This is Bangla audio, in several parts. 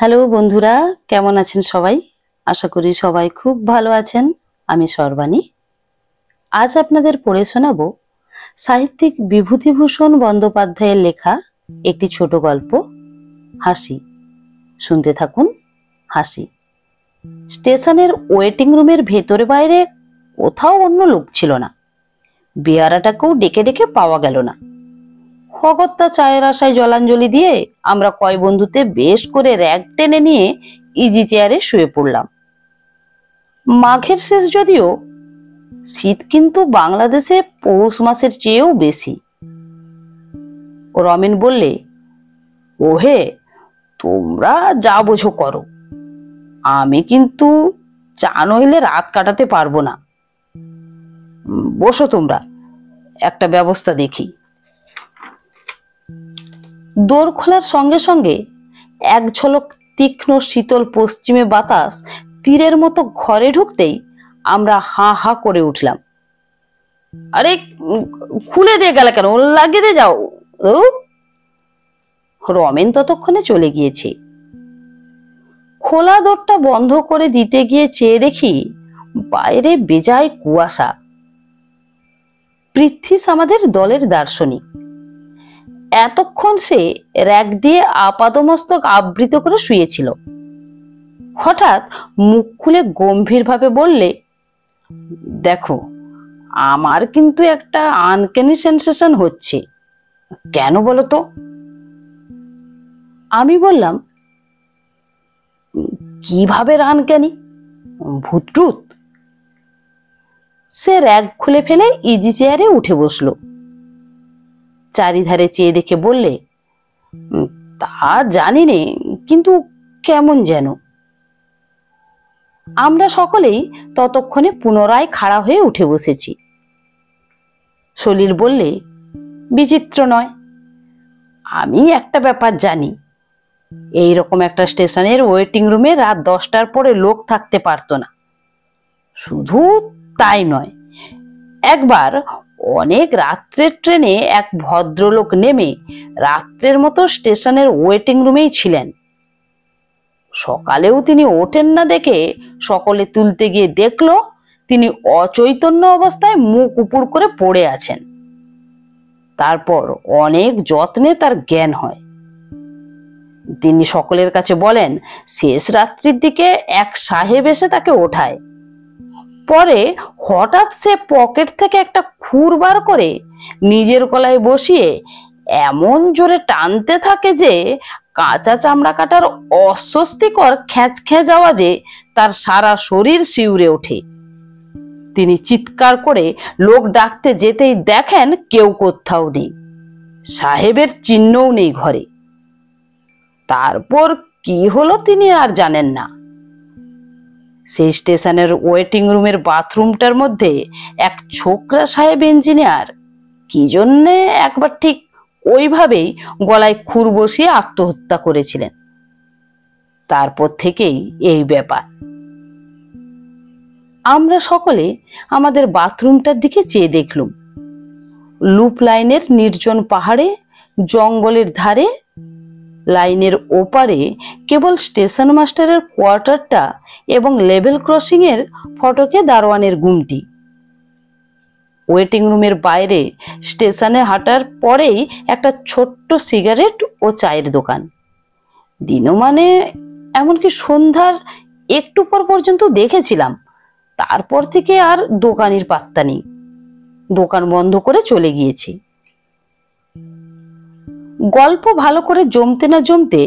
হ্যালো বন্ধুরা, কেমন আছেন সবাই? আশা করি সবাই খুব ভালো আছেন। আমি সর্বাণী। আজ আপনাদের পড়ে শোনাবো সাহিত্যিক বিভূতিভূষণ বন্দ্যোপাধ্যায়ের লেখা একটি ছোট গল্প, হাসি। শুনতে থাকুন। হাসি। স্টেশনের ওয়েটিং রুমের ভেতরে বাইরে কোথাও অন্য লোক ছিল না। বেয়ারাটাকেও ডেকে ডেকে পাওয়া গেল না। অগত্যা চায়ের আশায় জলাঞ্জলি দিয়ে আমরা কয় বন্ধুতে বেশ করে র‍্যাগ টেনে নিয়ে ইজি চেয়ারে শুয়ে পড়লাম। মাঘের শেষ যদিও, শীত কিন্তু বাংলাদেশে পৌষ মাসের চেয়েও বেশি। রমেন বললে, ওহে, তোমরা যা বোঝো করো, আমি কিন্তু চা নইলে রাত কাটাতে পারবো না। বসো তোমরা, একটা ব্যবস্থা দেখি। দোর খোলার সঙ্গে সঙ্গে এক ঝলক তীক্ষ্ণ শীতল পশ্চিমে বাতাস তীরের মতো ঘরে ঢুকতেই আমরা হা হা করে উঠলাম। আরে খুলে দিয়ে গেলে কেন? লাগিয়ে দিয়ে যাও। রমেন ততক্ষণে চলে গিয়েছে। খোলা দরটা বন্ধ করে দিতে গিয়ে চেয়ে দেখি বাইরে বেজায় কুয়াশা। পৃথ্বীশ আমাদের দলের দার্শনিক। এতক্ষণ সে র‍্যাগ দিয়ে আপাদমস্তক আবৃত করে শুয়েছিল। হঠাৎ মুখ খুলে গম্ভীরভাবে বললে, দেখো, আমার কিন্তু একটা আনক্যানি সেন্সেশন হচ্ছে। কেন বলো তো? আমি বললাম, কিভাবে আনক্যানি? ভূতটুত? সে র‍্যাগ খুলে ফেলে ইজি চেয়ারে উঠে বসলো। চারিধারে চেয়ে দেখে বললে, তা জানি নে, কিন্তু কেমন যেন। আমরা সকলেই ততক্ষণে পুনরায় খাড়া হয়ে উঠে বসেছি। সলিল বললে, বিচিত্র নয়। আমি একটা ব্যাপার জানি, এইরকম একটা স্টেশনের ওয়েটিং রুমে রাত 10টার পরে লোক থাকতে পারতো না। শুধু তাই নয়, একবার অনেক রাত্রের ট্রেনে এক ভদ্রলোক নেমে রাত্রের মতো স্টেশনের ওয়েটিং রুমেই ছিলেন। সকালেও তিনি ওঠেন না দেখে সকলে তুলতে গিয়ে দেখলো তিনি অচৈতন্য অবস্থায় মুখ উপুড় করে পড়ে আছেন। তারপর অনেক যত্নে তার জ্ঞান হয়। তিনি সকলের কাছে বলেন, শেষ রাত্রির দিকে এক সাহেব এসে তাকে ওঠায়। পরে হঠাৎ সে পকেট থেকে একটা খুর বার করে নিজের গলায় বসিয়ে এমন জোরে টানতে থাকে যে কাঁচা চামড়া কাটার অস্বস্তিকর খ্যাঁচ খ্যাঁচ আওয়াজে তার সারা শরীর শিউরে ওঠে। তিনি চিৎকার করে লোক ডাকতে যেতেই দেখেন কেউ কোথাও নেই, সাহেবের চিহ্নও নেই ঘরে। তারপর কি হলো তিনি আর জানেন না। সেই স্টেশনের ওয়েটিং রুমের বাথরুমটার মধ্যে এক ছোকরা সাহেব ইঞ্জিনিয়ার কি জন্যে একবার ঠিক ওইভাবেই গলায় খুর বসিয়ে আত্মহত্যা করেছিলেন। তারপর থেকেই এই ব্যাপার। আমরা সকলে আমাদের বাথরুমটার দিকে চেয়ে দেখলুম। লুপ লাইনের নির্জন পাহাড়ে, জঙ্গলের ধারে, লাইনের ওপারে কেবল স্টেশন মাস্টারের কোয়ার্টারটা এবং লেভেল ক্রসিং এর ফটকে দারোয়ানের গুমটি। ওয়েটিং রুমের বাইরে স্টেশনে হাঁটার পরেই একটা ছোট্ট সিগারেট ও চায়ের দোকান। দিনমানে এমনকি সন্ধ্যার একটু পর পর্যন্ত দেখেছিলাম। তারপর থেকে আর দোকানির পাত্তা নেই। দোকান বন্ধ করে চলে গিয়েছে। গল্প ভালো করে জমতে না জমতে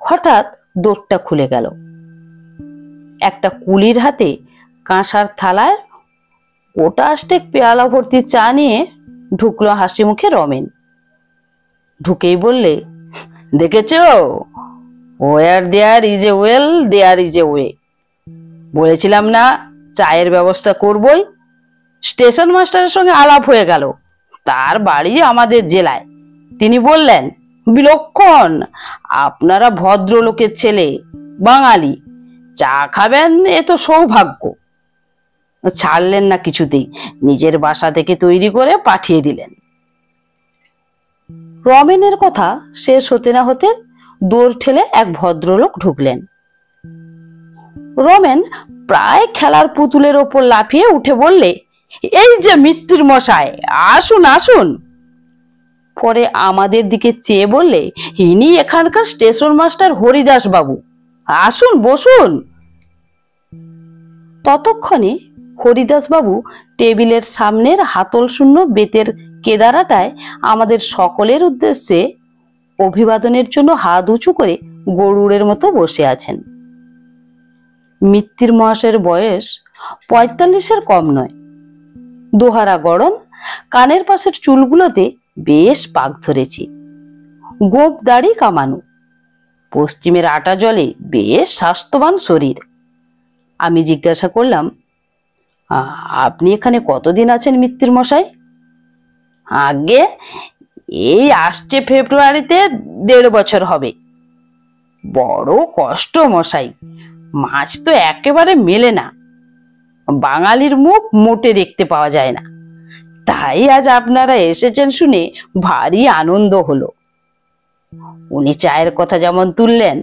হঠাৎ দোরটা খুলে গেল। একটা কুলির হাতে কাঁসার থালায় গোটা আষ্টেক পেয়ালা ভর্তি চা নিয়ে ঢুকলো হাসি মুখে রমেন। ঢুকেই বললে, দেখেছ, where there is a will there is a way. বলেছিলাম না চায়ের ব্যবস্থা করবই। স্টেশন মাস্টারের সঙ্গে আলাপ হয়ে গেল। তার বাড়ি আমাদের জেলায়। তিনি বললেন, বিলক্ষণ, আপনারা ভদ্রলোকের ছেলে, বাঙালি, চা খাবেন এ তো সৌভাগ্য। ছাড়লেন না কিছুতেই, নিজের বাসা থেকে তৈরি করে পাঠিয়ে দিলেন। রমেনের কথা শেষ হতে না হতে দৌড় ঠেলে এক ভদ্রলোক ঢুকলেন। রমেন প্রায় খেলার পুতুলের ওপর লাফিয়ে উঠে বললে, এই যে মৃত্যুর মশাই, আসুন আসুন। পরে আমাদের দিকে চেয়ে বললে, ইনি এখানকার স্টেশন মাস্টার হরিদাস বাবু, আসুন বসুন। ততক্ষণে হরিদাস বাবু টেবিলের সামনের হাতল শূন্য বেতের কেদারাটায় আমাদের সকলের উদ্দেশ্যে অভিবাদনের জন্য হাত উঁচু করে গরুড়ের মতো বসে আছেন। মৃত্যুর মহাশয়ের বয়স 45-এর কম নয়। দোহারা গড়ন, কানের পাশের চুলগুলোতে বেশ পাক ধরেছে, গোপ দাড়ি কামানো, পশ্চিমের আটা জলে বেশ স্বাস্থ্যবান শরীর। আমি জিজ্ঞাসা করলাম, আপনি এখানে কতদিন আছেন মৃত্যুর মশাই? আগে এই আসছে ফেব্রুয়ারিতে 1.5 বছর হবে। বড় কষ্ট মশাই, মাছ তো একেবারে মেলে না, বাঙালির মুখ মোটে দেখতে পাওয়া যায় না, তাই আজ আপনারা এসেছেন শুনে ভারী আনন্দ হলো। উনি চায়ের কথা যেমন তুললেন,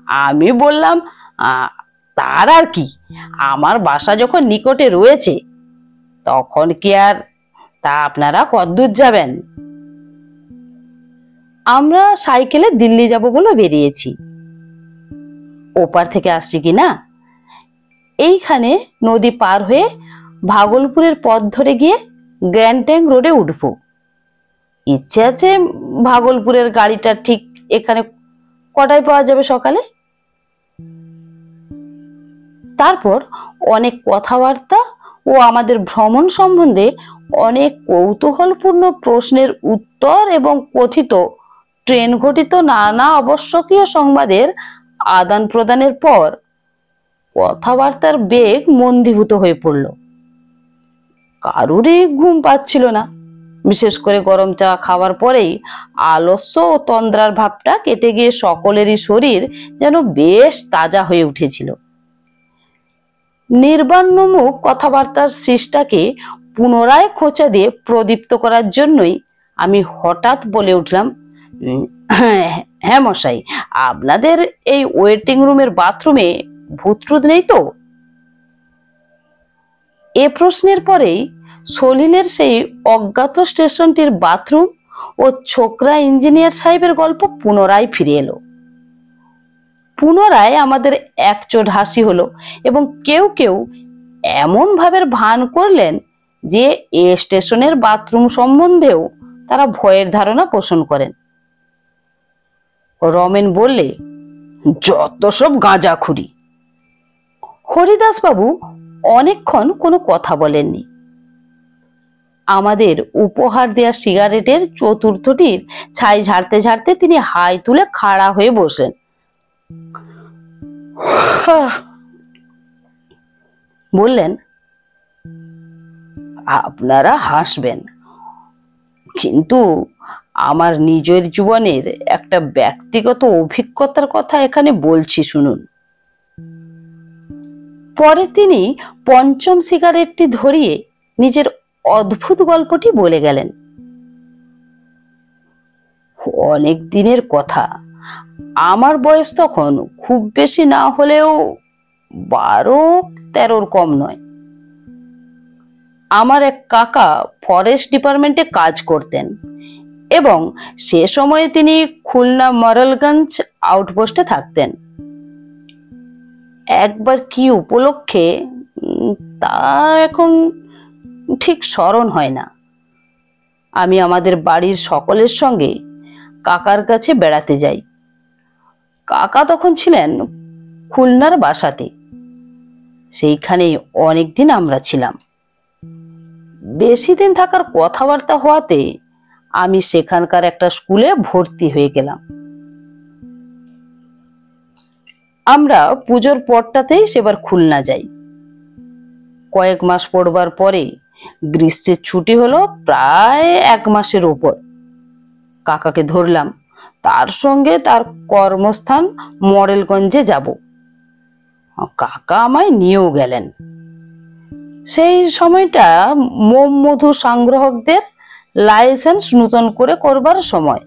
আমি বললাম, তার আর কি, আমার বাসা যখন নিকটে রয়েছে তখন কি আর, তা আপনারা কতদূর যাবেন? আমরা সাইকেলে দিল্লি যাব বলে বেরিয়েছি। ওপার থেকে আসছি কিনা, এইখানে নদী পার হয়ে ভাগলপুরের পথ ধরে গিয়ে গ্র্যান্ড ট্যাঙ্ক রোডে উঠবো। ইচ্ছে আছে ভাগলপুরের গাড়িটা ঠিক এখানে কটায় পাওয়া যাবে সকালে? তারপর অনেক কথাবার্তা ও আমাদের ভ্রমণ সম্বন্ধে অনেক কৌতূহলপূর্ণ প্রশ্নের উত্তর এবং কথিত ট্রেন ঘটিত নানা আবশ্যকীয় সংবাদের আদান প্রদানের পর কথাবার্তার বেগ মন্দীভূত হয়ে পড়ল। কারুরই ঘুম পাচ্ছিল না। বিশেষ করে গরম চা খাওয়ার পরেই আলস্য ও তন্দ্রার ভাবটা কেটে গিয়ে সকলেরই শরীর যেন বেশ তাজা হয়ে উঠেছিল। নির্বাণমুখ কথাবার্তার সৃষ্টাকে পুনরায় খোঁচা দিয়ে প্রদীপ্ত করার জন্যই আমি হঠাৎ বলে উঠলাম, হ্যাঁ মশাই, আপনাদের এই ওয়েটিং রুমের বাথরুমে ভূতটুত নেই তো? এ প্রশ্নের পরেই সলিলের সেই অজ্ঞাত স্টেশনটির বাথরুম ও ছোকরা ইঞ্জিনিয়ার সাহেবের গল্প পুনরায় ফিরে এলো। পুনরায় আমাদের একচোট হাসি হলো এবং কেউ কেউ এমন ভাবের ভান করলেন যে এ স্টেশনের বাথরুম সম্বন্ধেও তারা ভয়ের ধারণা পোষণ করেন। রমেন বললে, যত সব গাঁজাখুরি। হরিদাস বাবু অনেকক্ষণ কোনো কথা বলেননি। আমাদের উপহার দেয়া সিগারেটের চতুর্থটির ছাই ঝাড়তে ঝাড়তে তিনি হাই তুলে খাড়া হয়ে বসেন। বললেন, আপনারা হাসবেন, কিন্তু আমার নিজের জীবনের একটা ব্যক্তিগত অভিজ্ঞতার কথা এখানে বলছি, শুনুন। পরে তিনি পঞ্চম সিগারেটটি ধরিয়ে নিজের অদ্ভুত গল্পটি বলে গেলেন। অনেক দিনের কথা, আমার বয়স তখন খুব বেশি না হলেও 12-13 কম নয়। আমার এক কাকা ফরেস্ট ডিপার্টমেন্টে কাজ করতেন এবং সে সময়ে তিনি খুলনা মরলগঞ্জ আউটপোস্টে থাকতেন। একবার কি উপলক্ষে তা এখন ঠিক স্মরণ হয় না, আমি আমাদের বাড়ির সকলের সঙ্গে কাকার কাছে বেড়াতে যাই। কাকা তখন ছিলেন খুলনার বাসাতে। সেইখানে অনেকদিন আমরা ছিলাম। বেশি দিন থাকার কথাবার্তা হওয়াতে আমি সেখানকার একটা স্কুলে ভর্তি হয়ে গেলাম। আমরা পুজোর পরটাতেই সেবার খুলনা যাই। কয়েক মাস পড়বার পরে গ্রীষ্মের ছুটি হলো প্রায় 1 মাসের উপর। কাকাকে ধরলাম তার সঙ্গে তার কর্মস্থান মডেলগঞ্জে যাব। কাকা আমায় নিয়েও গেলেন। সেই সময়টা মোম মধু সংগ্রাহকদের লাইসেন্স নূতন করে করবার সময়।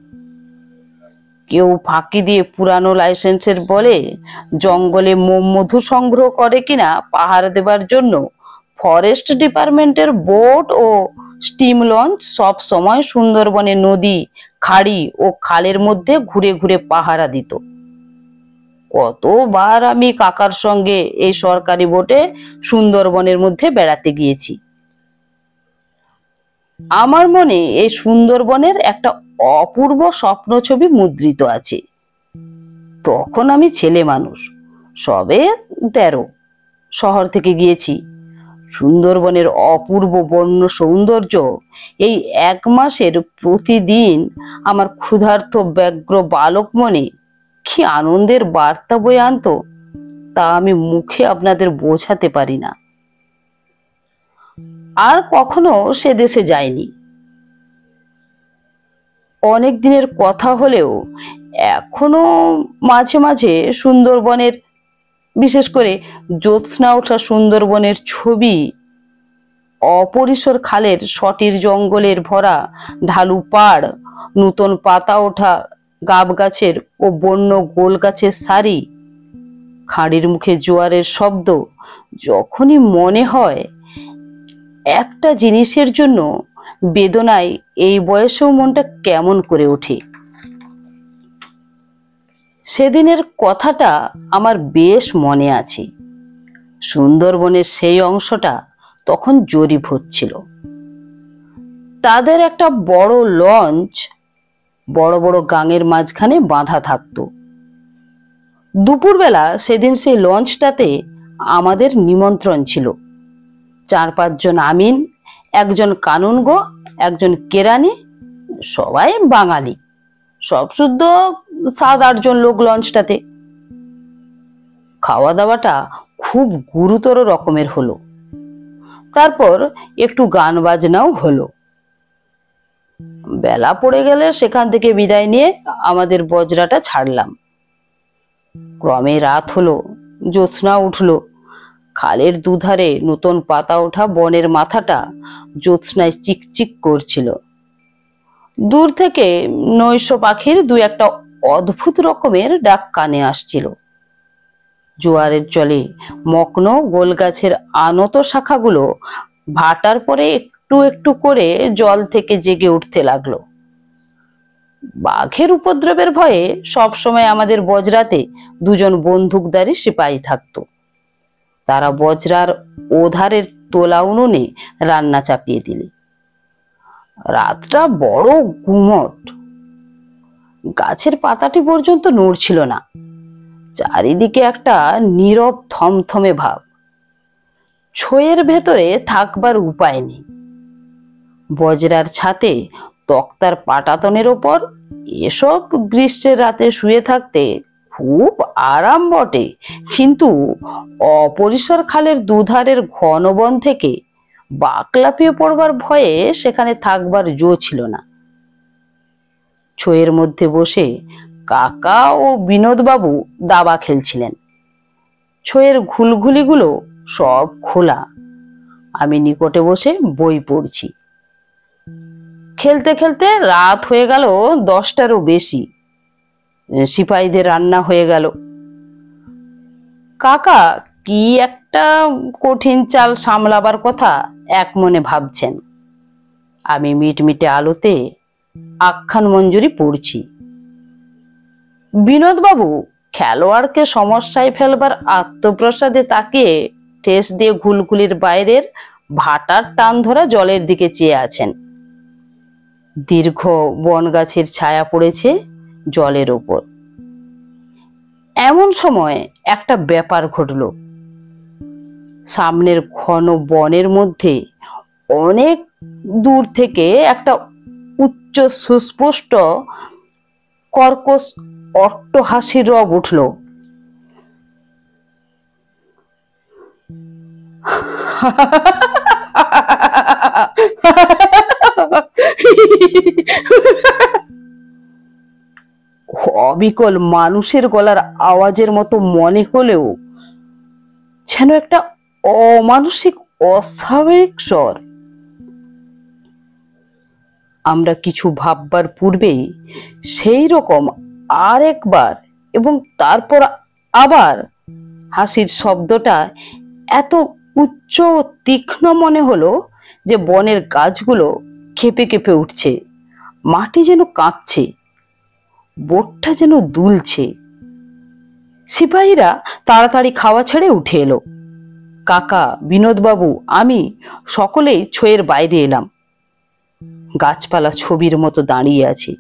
কেউ ফাঁকি দিয়ে পুরানো লাইসেন্সের বলে জঙ্গলে মধু সংগ্রহ করে কিনা পাহারা দেবার জন্য ফরেস্ট ডিপার্টমেন্টের বোট ও স্টিম লঞ্চ সব সময় সুন্দরবনে নদী, খাড়ি ও খালের মধ্যে ঘুরে ঘুরে পাহারা দিত। কতবার আমি কাকার সঙ্গে এই সরকারি বোটে সুন্দরবনের মধ্যে বেড়াতে গিয়েছি। আমার মনে এই সুন্দরবনের একটা অপূর্ব স্বপ্ন ছবি মুদ্রিত আছে। তখন আমি ছেলে মানুষ, সবে 13। শহর থেকে গিয়েছি। সুন্দরবনের অপূর্ব বন্য সৌন্দর্য এই 1 মাসের প্রতিদিন আমার ক্ষুধার্ত ব্যগ্র বালক মনে কি আনন্দের বার্তা বয়ে আনতো তা আমি মুখে আপনাদের বোঝাতে পারি না। আর কখনো সে দেশে যায়নি। অনেক দিনের কথা হলেও এখনো মাঝে মাঝে সুন্দরবনের, বিশেষ করে জ্যোৎস্না ওঠা সুন্দরবনের ছবি, অপরিসর খালের সটির জঙ্গলের ভরা ঢালু পাড়, নূতন পাতা ওঠা গাব গাছের ও বন্য গোল গাছের সারি, খাঁড়ির মুখে জোয়ারের শব্দ, যখনই মনে হয় একটা জিনিসের জন্য বেদনায় এই বয়সেও মনটা কেমন করে ওঠে। সেদিনের কথাটা আমার বেশ মনে আছে। সুন্দরবনের সেই অংশটা তখন জরিপ হচ্ছিল। তাদের একটা বড় লঞ্চ বড় বড় গাঙের মাঝখানে বাঁধা থাকতো। দুপুরবেলা সেদিন সেই লঞ্চটাতে আমাদের নিমন্ত্রণ ছিল। 4-5 জন আমিন, একজন কানুনগো, একজন কেরানি, সবাই বাঙালি। সব শুদ্ধ 7-8 জন লোক লঞ্চটাতে। খাওয়া দাওয়াটা খুব গুরুতর রকমের হলো। তারপর একটু গান বাজনাও হলো। বেলা পড়ে গেলে সেখান থেকে বিদায় নিয়ে আমাদের বজরাটা ছাড়লাম। ক্রমে রাত হলো, জ্যোৎস্না উঠলো। খালের দুধারে নতুন পাতা ওঠা বনের মাথাটা জ্যোৎস্নায় চিকচিক করছিল। দূর থেকে নৈশ পাখির 2-1টা অদ্ভুত রকমের ডাক কানে আসছিল। জোয়ারের জলে মগ্ন গোল গাছের আনত শাখাগুলো ভাটার পরে একটু একটু করে জল থেকে জেগে উঠতে লাগলো। বাঘের উপদ্রবের ভয়ে সবসময় আমাদের বজরাতে 2 জন বন্দুকধারী সিপাহী থাকতো। তারা বজরার ওধারের তোলা উনুনে রান্না চাপিয়ে দিলে। রাতটা বড় গুমট। গাছের পাতাটি পর্যন্ত নড়ছিল না। চারিদিকে একটা নীরব থমথমে ভাব। ছইয়ের ভেতরে থাকবার উপায় নেই। বজরার ছাতে তক্তার পাটাতনের ওপর এসব গ্রীষ্মের রাতে শুয়ে থাকতে খুব আরাম বটে, কিন্তু অপরিসর খালের দুধারের ঘন বন থেকে বাঁক লাফিয়ে পড়বার ভয়ে সেখানে থাকবার জো ছিল না। ছইয়ের মধ্যে বসে কাকা ও বিনোদবাবু দাবা খেলছিলেন। ছইয়ের ঘুলঘুলিগুলো সব খোলা। আমি নিকটে বসে বই পড়ছি। খেলতে খেলতে রাত হয়ে গেল 10টারও বেশি। সিপাহীদের রান্না হয়ে গেল। কাকা কি একটা কঠিন চাল সামলাবার কথা এক মনে ভাবছেন। আমি মিটমিটে আলোতে আখ্যান মঞ্জুরি পড়ছি। বিনোদবাবু খেলোয়াড়কে সমস্যায় ফেলবার আত্মপ্রসাদে তাকিয়ে ঠেস দিয়ে ঘুলঘুলির বাইরের ভাটার টান ধরা জলের দিকে চেয়ে আছেন। দীর্ঘ বন গাছের ছায়া পড়েছে জলের ওপর। এমন সময় একটা ব্যাপার ঘটল। সামনের ঘন বনের মধ্যে অনেক দূর থেকে একটা উচ্চ সুস্পষ্ট কর্কশ অট্টহাসির রব উঠল। অবিকল মানুষের গলার আওয়াজের মতো মনে হলেও যেন একটা অমানসিক অস্বাভাবিক স্বর। আমরা কিছু ভাববার পূর্বেই সেই রকম আর একবার এবং তারপর আবার হাসির শব্দটা এত উচ্চ ও তীক্ষ্ণ মনে হলো যে বনের গাছগুলো কেঁপে কেঁপে উঠছে, মাটি যেন কাঁপছে, বোটটা যেন দুলছে। সিপাহীরা তাড়াতাড়ি খাওয়া ছেড়ে উঠে এলো। কাকা, বিনোদবাবু, আমি সকলেই ছয়ের বাইরে এলাম। গাছপালা ছবির মতো দাঁড়িয়ে আছে,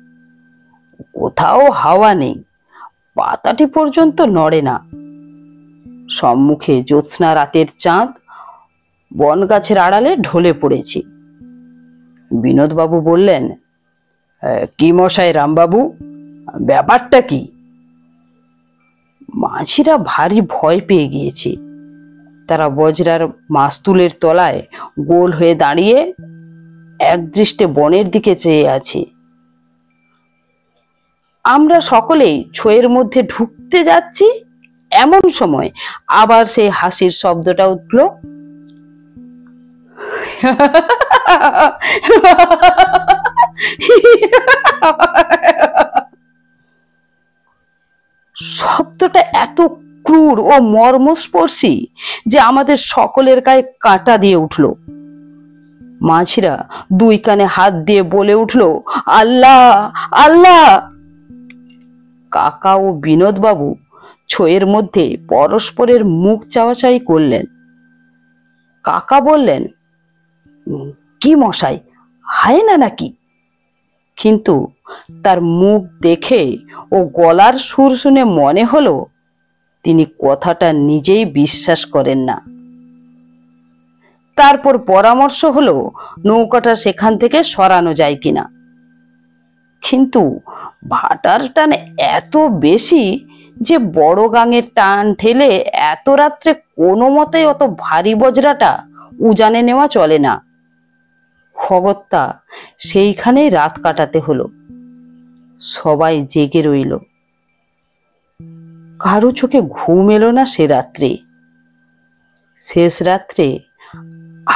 কোথাও হাওয়া নেই, পাতাটি পর্যন্ত নড়ে না। সম্মুখে জ্যোৎস্না রাতের চাঁদ বন গাছের আড়ালে ঢলে পড়েছে। বিনোদবাবু বললেন, কি মশাই রামবাবু, ব্যাপারটা কি? মাঝিরা ভারী ভয় পেয়ে গিয়েছে। তারা বজরার মাস্তুলের তলায় গোল হয়ে দাঁড়িয়ে একদৃষ্টে বনের দিকে চেয়ে আছে। আমরা সকলেই ছয়ের মধ্যে ঢুকতে যাচ্ছি, এমন সময় আবার সেই হাসির শব্দটা উঠল। শব্দটা এত ক্রূর ও মর্মস্পর্শী যে আমাদের সকলের গায়ে কাঁটা দিয়ে উঠল। মাঝিরা দুই কানে হাত দিয়ে বলে উঠল, আল্লাহ আল্লাহ। কাকা ও বিনোদবাবু ছয়ের মধ্যে পরস্পরের মুখ চাওয়াচাই করলেন। কাকা বললেন, কি মশাই, হায়না নাকি? কিন্তু তার মুখ দেখে ও গলার সুর শুনে মনে হলো তিনি কথাটা নিজেই বিশ্বাস করেন না। তারপর পরামর্শ হলো নৌকাটা সেখান থেকে সরানো যায় কিনা। কিন্তু ভাটার টান এত বেশি যে বড় গাঙের টান ঠেলে এত রাত্রে কোনো মতেই অত ভারী বজরাটা উজানে নেওয়া চলে না। খগত্যা সেইখানেই রাত কাটাতে হলো। সবাই জেগে রইল। কারো চোখে ঘুম এলো না সে রাত্রে। শেষ রাত্রে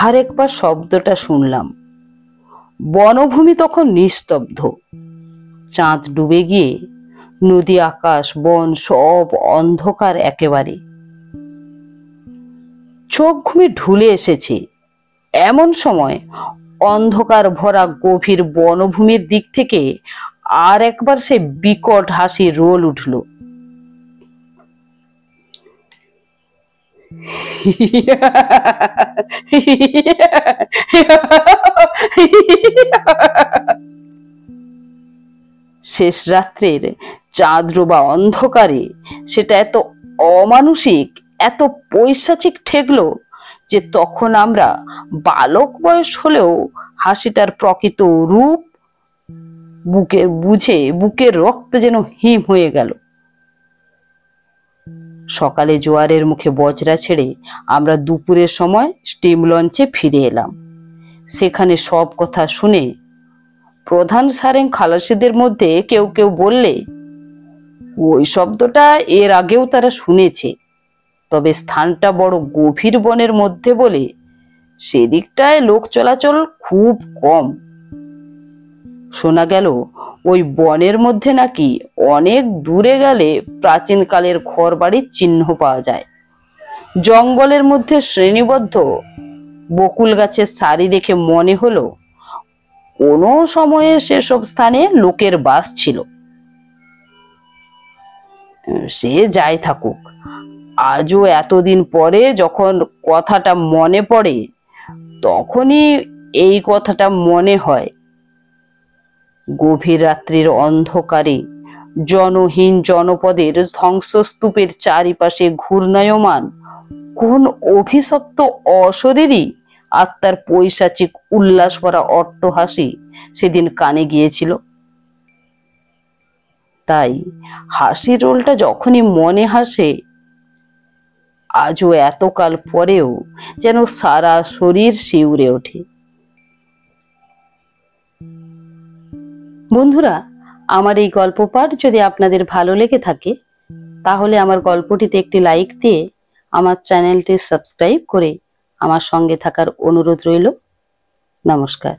আরেকবার শব্দটা শুনলাম। বনভূমি তখন নিস্তব্ধ। চাঁদ ডুবে গিয়ে নদী, আকাশ, বন সব অন্ধকার একেবারে। চোখ ঘুমে ঢুলে এসেছে। এমন সময় অন্ধকার ভরা গভীর বনভূমির দিক থেকে আর একবার সে বিকট হাসি রোল উঠল। শেষ রাত্রের চাঁদ ডোবা অন্ধকারে সেটা এত অমানুষিক, এত পৈশাচিক ঠেকলো যে তখন আমরা বালক বয়স হলেও হাসিটার প্রকৃত রূপ বুকের রক্ত যেন হিম হয়ে গেল। সকালে জোয়ারের মুখে বজরা ছেড়ে আমরা দুপুরের সময় স্টিম লঞ্চে ফিরে এলাম। সেখানে সব কথা শুনে প্রধান সারেং খালাসিদের মধ্যে কেউ কেউ বললে, ওই শব্দটা এর আগেও তারা শুনেছে, তবে স্থানটা বড় গভীর বনের মধ্যে বলে সেদিকটায় লোক চলাচল খুব কম। শোনা গেল ওই বনের মধ্যে নাকি অনেক দূরে গেলে প্রাচীনকালের ঘর বাড়ির চিহ্ন পাওয়া যায়। জঙ্গলের মধ্যে শ্রেণীবদ্ধ বকুল গাছের সারি দেখে মনে হলো কোনো সময়ে সেসব স্থানে লোকের বাস ছিল। সে যাই থাকুক, আজও এতদিন পরে যখন কথাটা মনে পড়ে তখনই এই কথাটা মনে হয়। গভীর রাত্রির অন্ধকারে জনহীন জনপদের ধ্বংসস্তূপের চারিপাশে ঘূর্ণায়মান কোন অভিশপ্ত অশরীরী আত্মার পৈশাচিক উল্লাস ভরা অট্টহাসি সেদিন কানে গিয়েছিল। তাই হাসির রোলটা যখনই মনে হাসে, আজও এতকাল পরেও যেন সারা শরীর শিউরে ওঠে। বন্ধুরা, আমার এই গল্প পাঠ যদি আপনাদের ভালো লেগে থাকে তাহলে আমার গল্পটিতে একটি লাইক দিয়ে আমার চ্যানেলটি সাবস্ক্রাইব করে আমার সঙ্গে থাকার অনুরোধ রইল। নমস্কার।